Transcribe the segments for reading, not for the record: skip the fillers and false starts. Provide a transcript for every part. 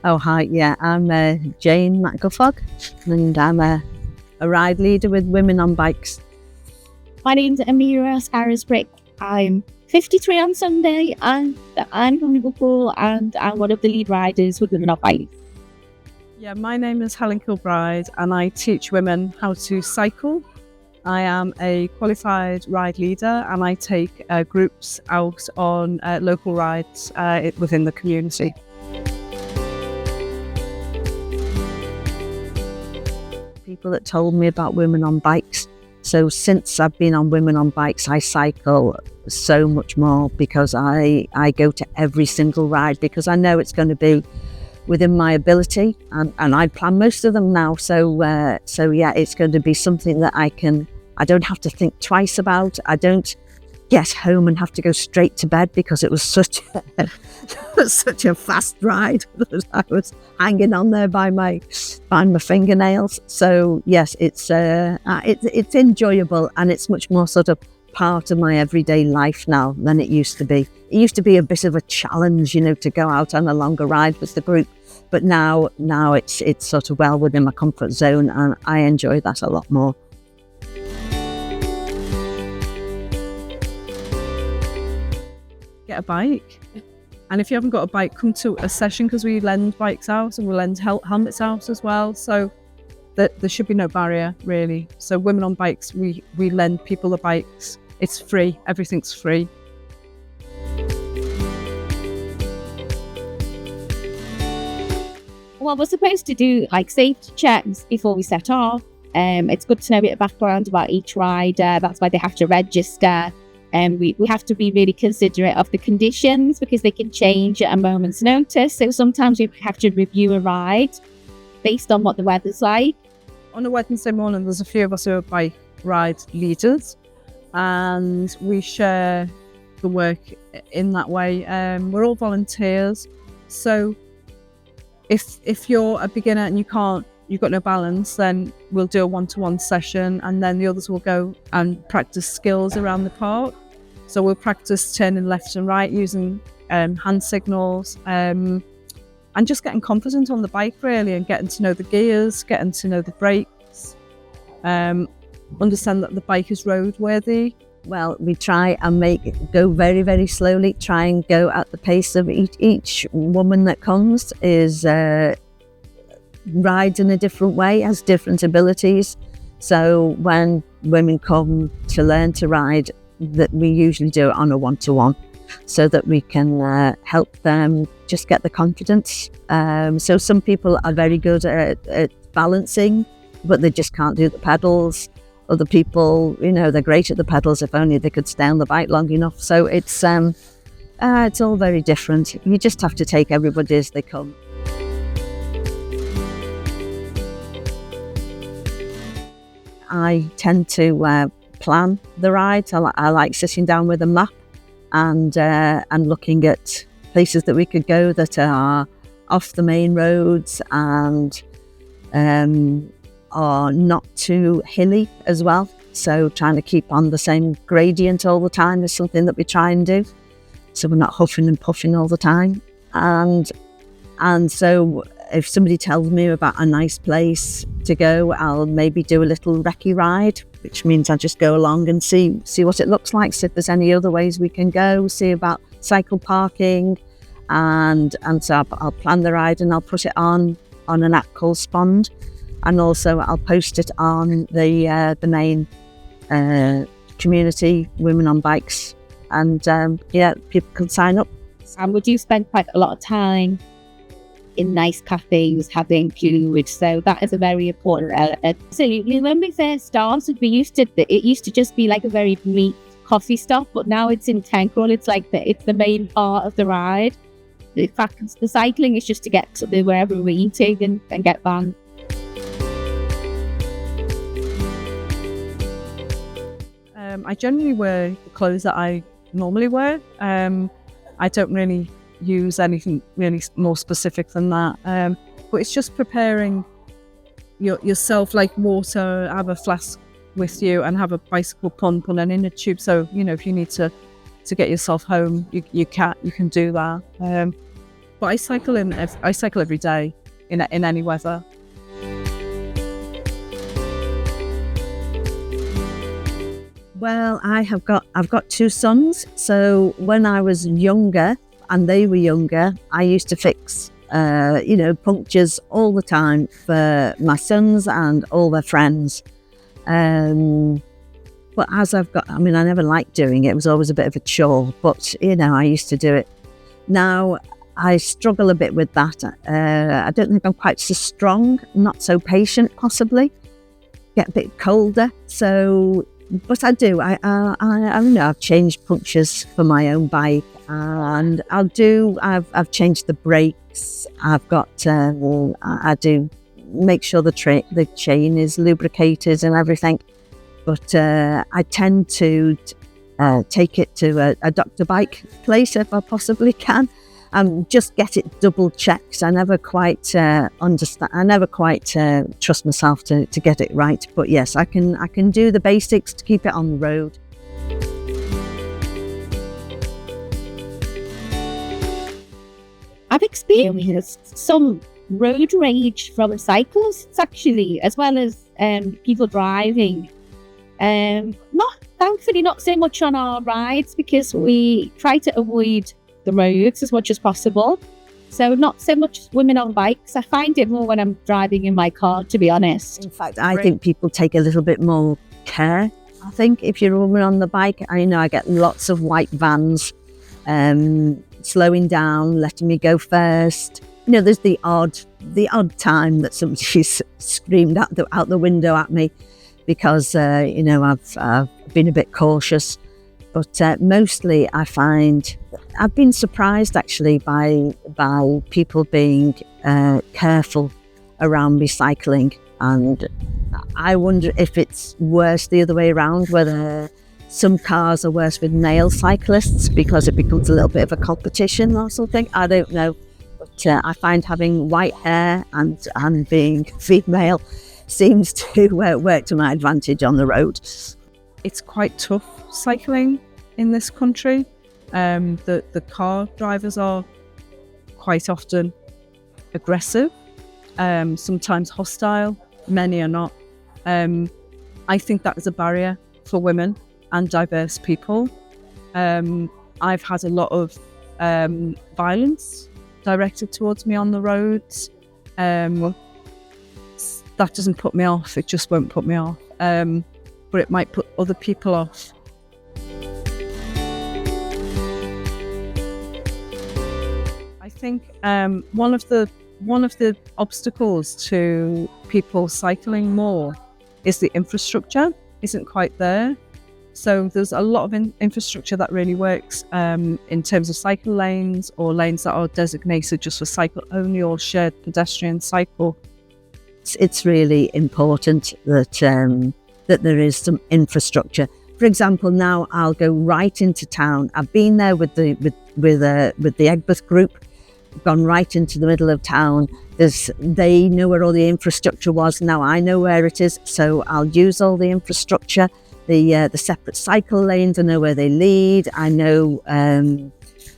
Oh, hi. Yeah, I'm Jane McGuffog, and I'm a ride leader with Women on Bikes. My name's Amira Scarisbrick. I'm 53 on Sunday, and I'm from Liverpool, and I'm one of the lead riders with Women on Bikes. Yeah, my name is Helen Kilbride, and I teach women how to cycle. I am a qualified ride leader, and I take groups out on local rides within the community. People that told me about Women on Bikes. So since I've been on Women on Bikes, I cycle so much more because I go to every single ride because I know it's going to be within my ability, and I plan most of them now. So yeah, it's going to be something that I don't have to think twice about. I don't get home and have to go straight to bed because it was such a fast ride that I was hanging on there by my fingernails. So yes, it's enjoyable, and it's much more sort of part of my everyday life now than it used to be. It used to be a bit of a challenge, to go out on a longer ride with the group, but now it's sort of well within my comfort zone, and I enjoy that a lot more. Get a bike, and if you haven't got a bike, come to a session because we lend bikes out and we lend helmets out as well, so there should be no barrier really. So Women on Bikes, we lend people the bikes. It's free, everything's free. Well, we're supposed to do safety checks before we set off. It's good to know a bit of background about each rider. That's why they have to register. And we have to be really considerate of the conditions because they can change at a moment's notice. So sometimes we have to review a ride based on what the weather's like. On a Wednesday morning, there's a few of us who are bike ride leaders, and we share the work in that way. We're all volunteers. So if you're a beginner and you've got no balance, then we'll do a one-to-one session, and then the others will go and practice skills around the park. So we'll practice turning left and right using hand signals, and just getting confident on the bike really, and getting to know the gears, getting to know the brakes, understand that the bike is roadworthy. Well, we try and go very, very slowly, try and go at the pace of each woman that comes is rides in a different way, has different abilities. So when women come to learn to ride, that we usually do it on a one-to-one so that we can help them just get the confidence. So some people are very good at balancing, but they just can't do the pedals. Other people, they're great at the pedals if only they could stay on the bike long enough. So it's all very different. You just have to take everybody as they come. I tend to plan the rides. I like sitting down with a map and looking at places that we could go that are off the main roads and are not too hilly as well. So trying to keep on the same gradient all the time is something that we try and do. So we're not huffing and puffing all the time. And so if somebody tells me about a nice place to go, I'll maybe do a little recce ride, which means I just go along and see what it looks like, see if there's any other ways we can go, see about cycle parking, and so I'll plan the ride and I'll put it on an app called Spond, and also I'll post it on the main community, Women on Bikes, and people can sign up. And we do spend quite a lot of time in nice cafes having food, so that is a very important element. So when we first started, it used to just be like a very neat coffee stop, but now it's integral. It's like it's the main part of the ride. In fact, the cycling is just to get to wherever we're eating and get back. I generally wear the clothes that I normally wear. I don't really use anything really more specific than that. But it's just preparing yourself, like water, have a flask with you and have a bicycle pump and an inner tube. So, if you need to get yourself home, you can do that. But I cycle every day in any weather. Well, I've got two sons. So when I was younger and they were younger, I used to fix punctures all the time for my sons and all their friends. But as I never liked doing it. It was always a bit of a chore, but I used to do it. Now I struggle a bit with that. I don't think I'm quite so strong, not so patient, possibly. Get a bit colder. So, but I do. I've changed punctures for my own bike, and I've changed the brakes. I've got. I do make sure the chain is lubricated and everything. But I tend to take it to a Dr. Bike place if I possibly can, and just get it double checked. I never quite understand. I never quite trust myself to get it right. But yes, I can do the basics to keep it on the road. I've experienced some road rage from cyclists, actually, as well as people driving. Thankfully not so much on our rides, because we try to avoid the roads as much as possible. So not so much women on bikes. I find it more when I'm driving in my car, to be honest. In fact, I think people take a little bit more care. I think if you're a woman on the bike, I get lots of white vans slowing down, letting me go first. There's the odd time that somebody's screamed out the window at me, because I've been a bit cautious. But mostly I find I've been surprised actually by people being careful around me cycling, and I wonder if it's worse the other way around, whether some cars are worse with male cyclists because it becomes a little bit of a competition or something. I don't know, but I find having white hair and being female seems to work to my advantage on the road. It's quite tough cycling in this country. The car drivers are quite often aggressive, sometimes hostile. Many are not. I think that is a barrier for women and diverse people. I've had a lot of violence directed towards me on the roads. That doesn't put me off. It just won't put me off. But it might put other people off. I think one of the obstacles to people cycling more is the infrastructure isn't quite there. So there's a lot of infrastructure that really works in terms of cycle lanes, or lanes that are designated just for cycle only or shared pedestrian cycle. It's really important that there is some infrastructure. For example, now I'll go right into town. I've been there with the Egbert group, gone right into the middle of town. They know where all the infrastructure was. Now I know where it is, so I'll use all the infrastructure. The separate cycle lanes, I know where they lead. I know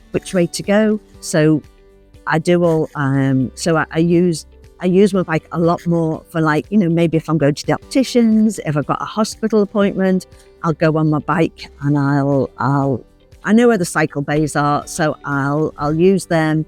which way to go. So I do all. So I use my bike a lot more for, like, maybe if I'm going to the opticians, if I've got a hospital appointment, I'll go on my bike, and I know where the cycle bays are, so I'll use them.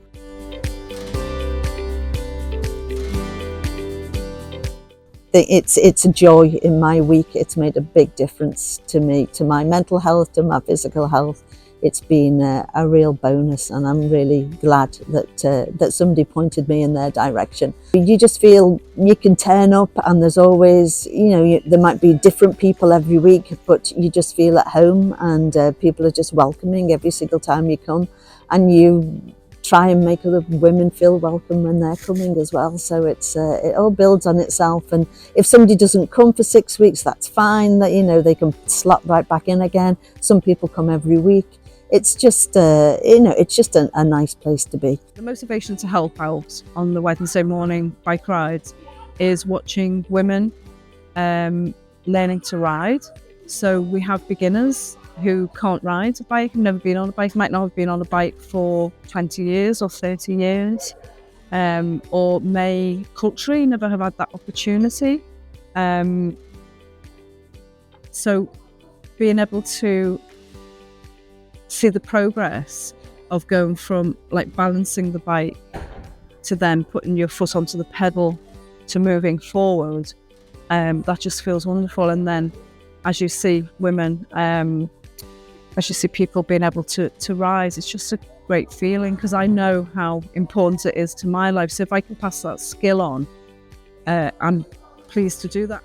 It's a joy in my week. It's made a big difference to me, to my mental health, to my physical health. It's been a real bonus, and I'm really glad that somebody pointed me in their direction. You just feel you can turn up, and there's always, there might be different people every week, but you just feel at home, and people are just welcoming every single time you come, and you try and make other women feel welcome when they're coming as well. So it all builds on itself, and if somebody doesn't come for 6 weeks, that's fine. That they can slot right back in again. Some people come every week. It's just it's just a nice place to be. The motivation to help out on the Wednesday morning bike rides is watching women learning to ride. So we have beginners who can't ride a bike, never been on a bike, might not have been on a bike for 20 years or 30 years, or may culturally never have had that opportunity. So being able to see the progress of going from like balancing the bike to then putting your foot onto the pedal to moving forward, that just feels wonderful. And then as you see women, as you see people being able to rise, it's just a great feeling, because I know how important it is to my life. So if I can pass that skill on, I'm pleased to do that.